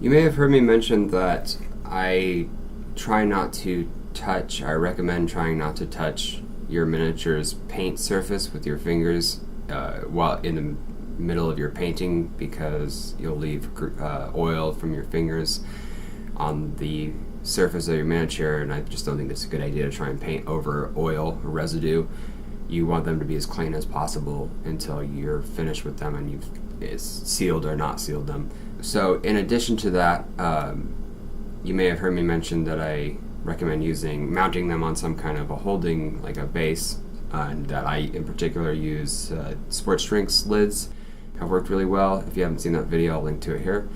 You may have heard me mention that I recommend trying not to touch your miniature's paint surface with your fingers while in the middle of your painting, because you'll leave oil from your fingers on the surface of your miniature, and I just don't think it's a good idea to try and paint over oil or residue. You want them to be as clean as possible until you're finished with them and you've sealed or not sealed them. So in addition to that, you may have heard me mention that I recommend mounting them on some kind of a holding, like a base, and that I in particular use sports drinks lids. Have worked really well. If you haven't seen that video, I'll link to it here.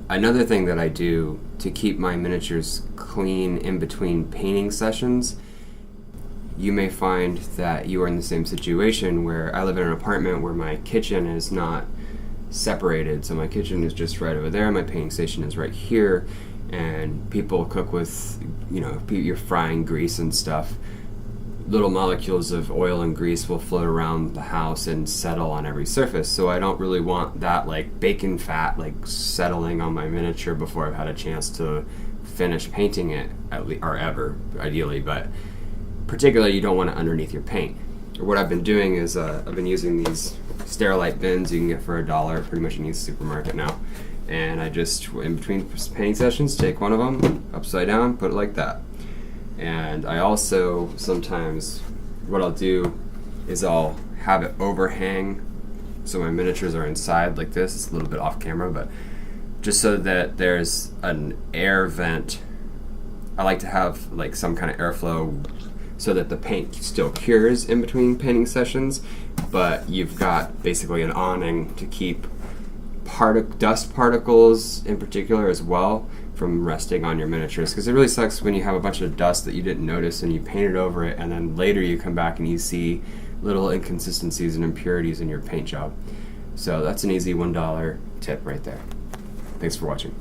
Another thing that I do to keep my miniatures clean in between painting sessions, you may find that you are in the same situation where I live in an apartment where my kitchen is not separated. So my kitchen is just right over there, my painting station is right here, and people cook with, you're frying grease and stuff. Little molecules of oil and grease will float around the house and settle on every surface. So I don't really want that like bacon fat settling on my miniature before I've had a chance to finish painting it, or ever, ideally, but particularly you don't want it underneath your paint. What I've been doing is I've been using these Sterilite bins you can get for $1 pretty much in any supermarket now, and I just, in between painting sessions, take one of them upside down, put it like that. And I also sometimes, what I'll do is I'll have it overhang so my miniatures are inside like this. It's a little bit off camera, but just so that there's an air vent. I like to have some kind of airflow so that the paint still cures in between painting sessions, but you've got basically an awning to keep dust particles in particular as well from resting on your miniatures, because it really sucks when you have a bunch of dust that you didn't notice and you painted over it, and then later you come back and you see little inconsistencies and impurities in your paint job. So that's an easy $1 tip right there. Thanks for watching.